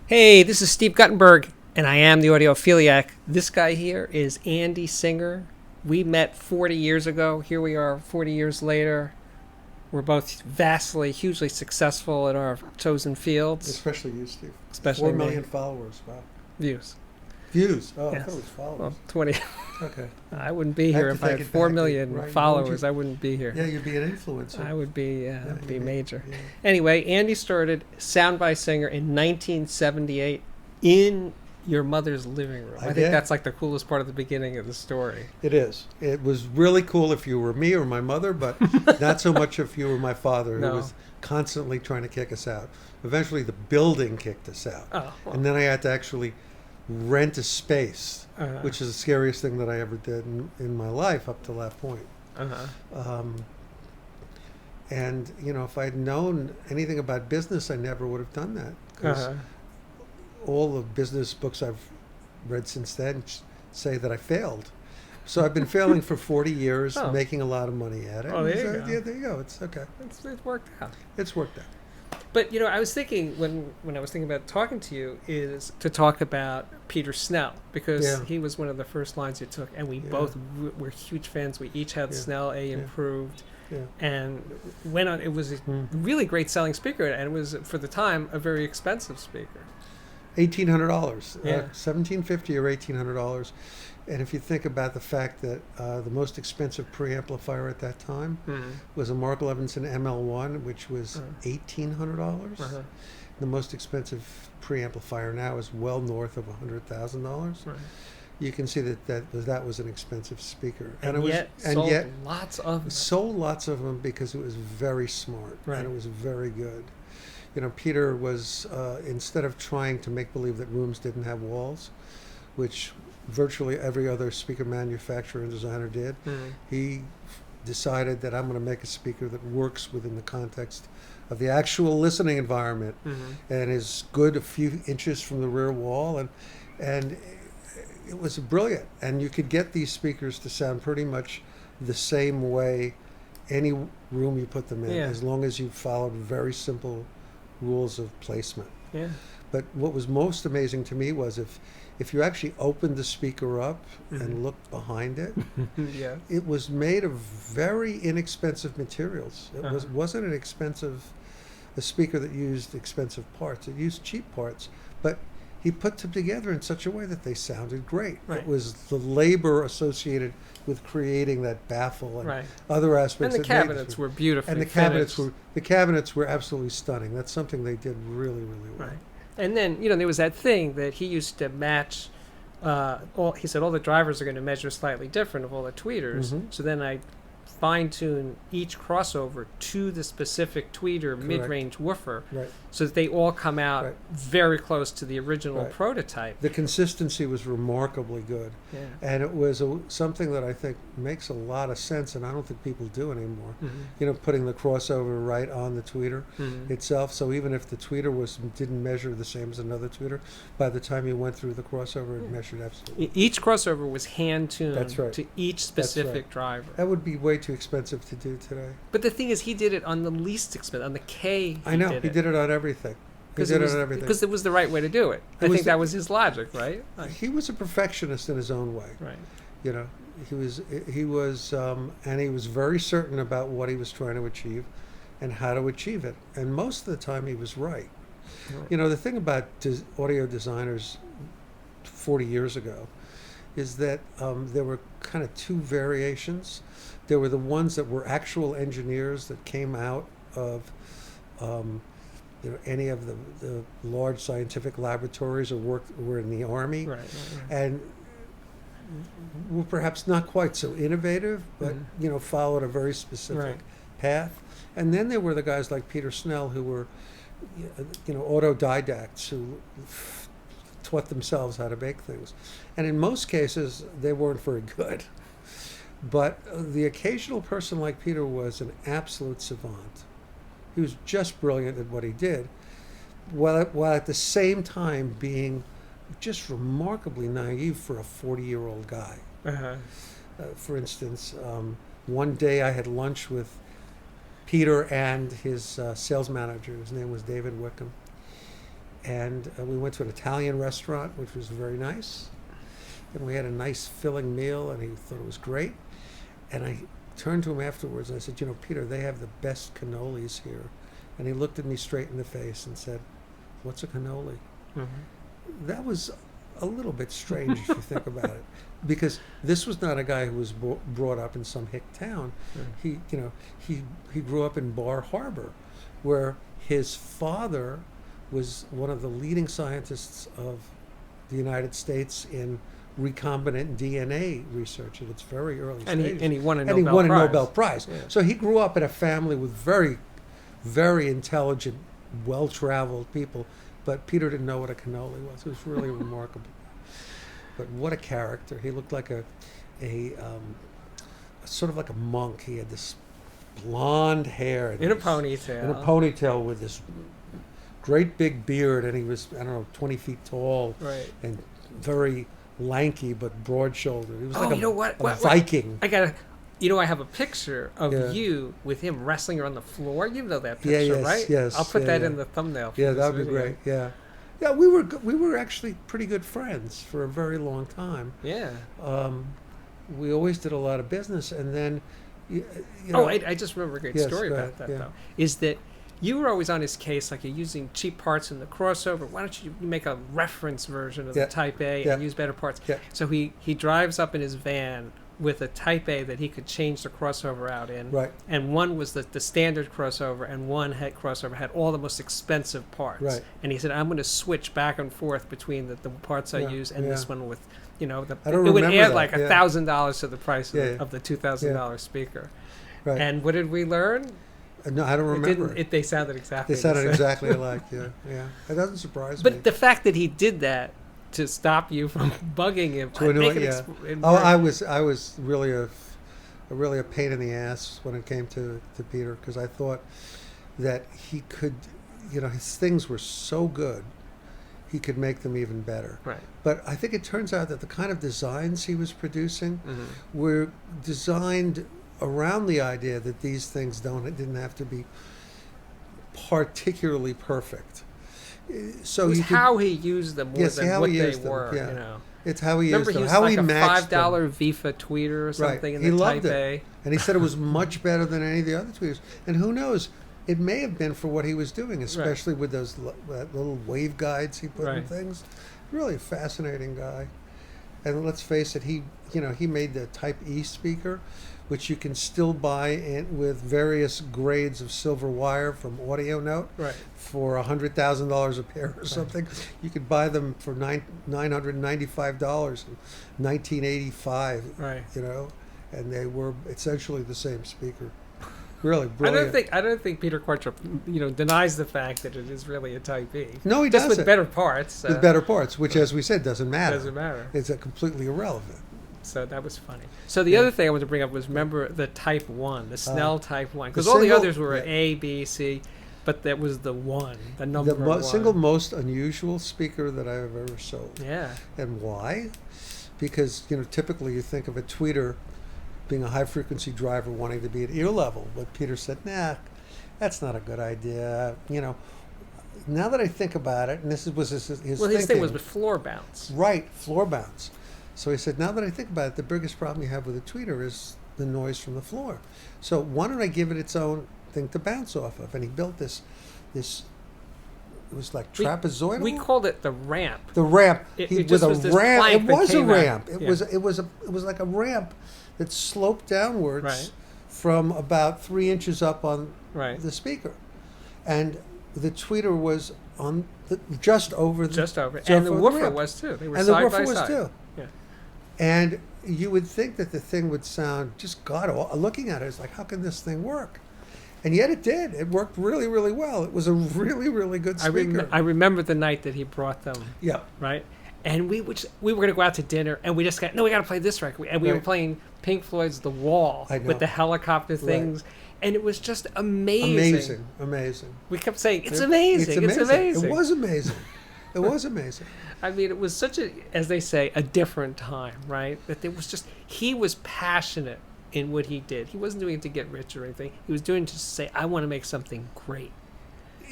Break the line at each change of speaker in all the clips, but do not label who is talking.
Hey, this is Steve Guttenberg, and I am the audiophiliac. This guy here is Andy Singer. We met 40 years ago. Here we are 40 years later. We're both vastly, hugely successful in our chosen fields.
Especially you, Steve.
Especially
4 million
me.
followers. Wow.
Views.
Views. Oh, I
Yes.
thought it was followers.
Well, 20.
Okay.
I wouldn't be
I have
here
to
if I
take
had
it
4
back.
million
Right. What would
followers.
you-
I wouldn't be here.
Yeah, you'd be an influencer.
I would be,
Yeah,
be major.
Yeah.
Anyway, Andy started Sound by Singer in 1978 in your mother's living room. I think
did.
that's like the coolest part of the beginning of the story.
It is. It was really cool if you were me or my mother, but not so much if you were my father,
No.
who was constantly trying to kick us out. Eventually, the building kicked us out.
Oh, well.
And then I had to actually rent a space,
Uh-huh.
which is the scariest thing that I ever did in my life up to that point.
Uh-huh.
And, if I'd known anything about business, I never would have done that. Because
Uh-huh.
all the business books I've read since then say that I failed. So I've been failing for 40 years,
Oh.
making a lot of money at it.
Oh, there you
So,
go.
Yeah, there you go. It's okay.
It worked out.
It's worked out.
But, I was thinking, when I was thinking about talking to you, is to talk about Peter Snell, because
Yeah.
he was one of the first lines you took, and we
Yeah.
both were huge fans. We each had
Yeah.
Snell A
Yeah.
improved.
Yeah.
And went on. It was a really great selling speaker, and it was, for the time, a very expensive speaker.
$1,800,
Yeah.
$1,750 or $1,800, and if you think about the fact that the most expensive preamplifier at that time was a Mark Levinson ML1, which was $1,800.
Uh-huh.
The most expensive preamplifier now is well north of $100,000.
Right.
You can see that was an expensive speaker,
And,
it was
yet,
and
sold
yet
lots of them.
sold lots of them because it was very smart
Right.
and it was very good. Peter was, instead of trying to make believe that rooms didn't have walls, which virtually every other speaker manufacturer and designer did, he decided that I'm going to make a speaker that works within the context of the actual listening environment and is good a few inches from the rear wall. And it was brilliant. And you could get these speakers to sound pretty much the same way any room you put them in,
Yeah.
as long as you followed very simple rules of placement.
Yeah.
But what was most amazing to me was if you actually opened the speaker up and looked behind it,
Yeah.
it was made of very inexpensive materials. It
Uh-huh.
wasn't a speaker that used expensive parts. It used cheap parts, but he put them together in such a way that they sounded great.
Right.
It was the labor associated with creating that baffle and
Right.
other
And
aspects.
the
that made it-
cabinets were beautiful.
and the cabinets were absolutely stunning. That's something they did really, really well.
Right. And then, there was that thing that he used to match. He said all the drivers are going to measure slightly different of all the tweeters.
Mhm.
So then I fine-tune each crossover to the specific tweeter mid-range woofer,
Right.
so that they all come out
Right.
very close to the original
Right.
prototype.
The consistency was remarkably good.
Yeah.
And it was something that I think makes a lot of sense, and I don't think people do anymore. Putting the crossover right on the tweeter itself. So even if the tweeter didn't measure the same as another tweeter, by the time you went through the crossover, it measured absolutely.
Each crossover was hand-tuned
That's right.
to each specific
right.
driver.
That would be way too expensive to do today.
But the thing is, he did it on the least expensive, on the K.
I know. He did it on everything. He did it on everything.
Because it was the right way to do it. I think that was his logic, right?
He was a perfectionist in his own way.
Right.
He was, and he was very certain about what he was trying to achieve and how to achieve it. And most of the time he was right. The thing about audio designers 40 years ago is that there were kind of two variations. There were the ones that were actual engineers that came out of any of the large scientific laboratories or were in the Army.
Right.
And were perhaps not quite so innovative, but followed a very specific path. And then there were the guys like Peter Snell who were, autodidacts who taught themselves how to make things. And in most cases, they weren't very good. But the occasional person like Peter was an absolute savant. He was just brilliant at what he did, while at the same time being just remarkably naive for a 40-year-old guy.
Uh-huh.
For instance, one day I had lunch with Peter and his sales manager. His name was David Wickham. And we went to an Italian restaurant, which was very nice. And we had a nice filling meal, and he thought it was great. And I turned to him afterwards, and I said, Peter, they have the best cannolis here. And he looked at me straight in the face and said, what's a cannoli? Mm-hmm. That was a little bit strange if you think about it, because this was not a guy who was brought up in some hick town. Mm-hmm. He grew up in Bar Harbor, where his father was one of the leading scientists of the United States in recombinant DNA research at its very early stages.
And he won a
Nobel Prize.
Yeah.
So he grew up in a family with very, very intelligent, well-traveled people. But Peter didn't know what a cannoli was. It was really remarkable. But what a character! He looked like a sort of like a monk. He had this blonde hair
in a ponytail
with this great big beard, and he was 20 feet tall,
right,
and very lanky but broad-shouldered. He was like a Viking.
I have a picture of you with him wrestling on the floor. You know that picture, right?
Yes.
I'll put that in the thumbnail.
Yeah, that'd be great. Yeah, we were actually pretty good friends for a very long time.
Yeah.
We always did a lot of business, and then.
I just remember a great story about that though. Is that you were always on his case, like you're using cheap parts in the crossover. Why don't you make a reference version of the Type A and use better parts? Yeah. So he drives up in his van with a Type A that he could change the crossover out in.
Right.
And one was the standard crossover, and one crossover had all the most expensive parts.
Right.
And he said, I'm going to switch back and forth between the parts I use and this one with, it would add like $1,000 to the price of the $2,000 speaker. Right. And what did we learn?
No, I don't remember.
They sounded exactly.
They sounded exactly alike. Yeah. It doesn't surprise
me.
But
the fact that he did that to stop you from bugging him,
I was really a pain in the ass when it came to Peter, because I thought that he could, his things were so good, he could make them even better.
Right.
But I think it turns out that the kind of designs he was producing were designed around the idea that these things didn't have to be particularly perfect. So
it was how he used them more than what they were.
Yeah. It's how he used them.
Remember,
how
he
matched
like a $5 Vifa tweeter or something in the Type A.
And he said it was much better than any of the other tweeters. And who knows? It may have been for what he was doing, especially with those little wave guides he put in things. Really a fascinating guy. And let's face it, he made the Type E speaker, which you can still buy with various grades of silver wire from Audio Note for $100,000 a pair or something. You could buy them for $995 in 1985.
Right.
And they were essentially the same speaker. Really brilliant.
I don't think Peter Quartrup, denies the fact that it is really a Type E.
No, he doesn't.
Just with better parts.
With better parts, which, as we said, doesn't matter.
Doesn't matter.
It's completely irrelevant.
So that was funny. So the other thing I wanted to bring up was, remember the Type 1, the Snell Type 1. Because all the others were A, B, C, but that was the one, the number one.
The single most unusual speaker that I've ever sold.
Yeah.
And why? Because, typically you think of a tweeter being a high-frequency driver wanting to be at ear level. But Peter said, nah, that's not a good idea. Now that I think about it, and this was his thinking.
Well, his thing was with floor bounce.
Right, floor bounce. So he said, now that I think about it, the biggest problem you have with a tweeter is the noise from the floor. So why don't I give it its own thing to bounce off of? And he built this it was like trapezoidal.
We called it the ramp.
The ramp.
It was a ramp.
It was a ramp. It was like a ramp that sloped downwards from about 3 inches up on the speaker. And the tweeter was on just over.
And the woofer was too. They were side by side.
Too.
Yeah.
And you would think that the thing would sound just looking at it, it's like, how can this thing work? And yet it did. It worked really, really well. It was a really, really good speaker.
I remember the night that he brought them.
Yeah.
Right? And we were going to go out to dinner, and we just we got to play this record. And we were playing Pink Floyd's The Wall with the helicopter things. Right. And it was just amazing.
Amazing.
We kept saying, it's amazing.
It was amazing. It was amazing.
I mean, it was such as they say, a different time, right? That there was he was passionate in what he did. He wasn't doing it to get rich or anything. He was doing it to say, I want to make something great.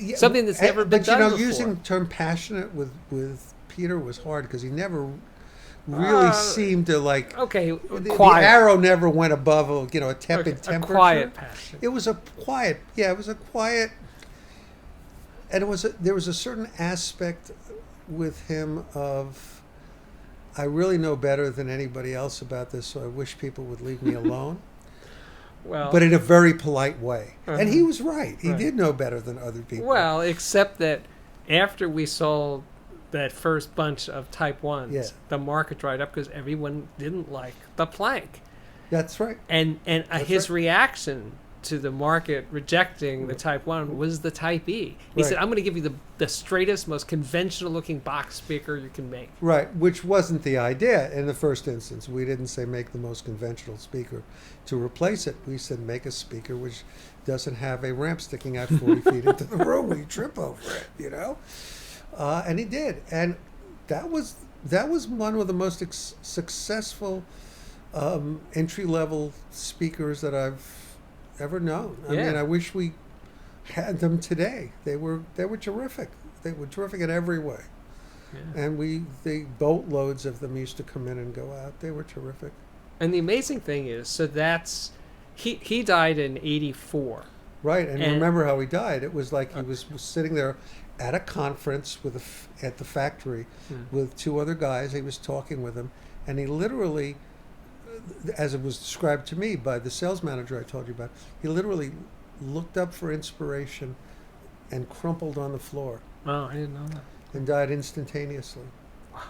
Yeah,
Something that's never been
but
done before.
using the term passionate with Peter was hard because he never really seemed to like.
Okay,
The
quiet.
arrow never went above a tepid temperature.
A quiet passion.
It was a quiet. Yeah, it was a quiet. And there was a certain aspect with him of, I really know better than anybody else about this, so I wish people would leave me alone.
Well,
but in a very polite way.
Uh-huh.
And he was right. He
Right.
did know better than other people.
Well, except that after we sold that first bunch of Type 1s,
Yeah.
the market dried up because everyone didn't like the plank.
That's right.
And
That's
his
right.
reaction to the market rejecting the Type 1 was the Type E. He said,
Right.
I'm going to give you the straightest, most conventional looking box speaker you can make.
Right, which wasn't the idea in the first instance. We didn't say make the most conventional speaker to replace it. We said make a speaker which doesn't have a ramp sticking out 40 feet into the room where you trip over it, And he did. And that was one of the most successful entry-level speakers that I've ever known. I mean, I wish we had them today. They were terrific. They were terrific in every way.
Yeah.
And the boatloads of them used to come in and go out. They were terrific.
And the amazing thing is, so that's, he died in 84.
Right, and remember how he died. It was like he was sitting there at a conference at the factory with two other guys. He was talking with them, and he literally, as it was described to me by the sales manager I told you about, he literally looked up for inspiration and crumpled on the floor
Oh, I didn't know that.
and died instantaneously.
Wow.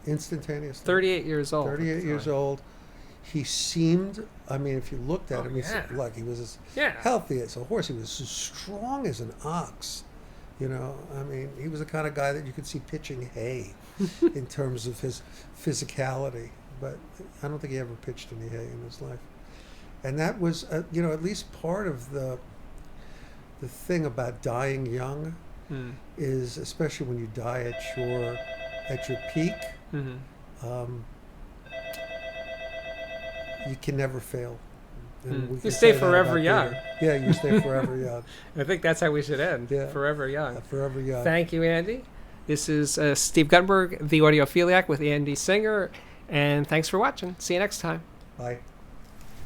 Instantaneously.
38 years old.
38 years old. He seemed, I mean, if you looked at him, he
yeah.
seemed like he was as
Yeah.
healthy as a horse. He was as strong as an ox. I mean, he was the kind of guy that you could see pitching hay in terms of his physicality. But I don't think he ever pitched any hay in his life. And that was, at least part of the thing about dying young is, especially when you die at your peak, you can never fail. And we
You
can
stay
say that
forever
about
young.
Peter. Yeah, you stay forever young.
I think that's how we should end.
Yeah.
Forever young.
Forever young.
Thank you, Andy. This is Steve Guttenberg, the Audiophiliac with Andy Singer, and thanks for watching. See you next time.
Bye.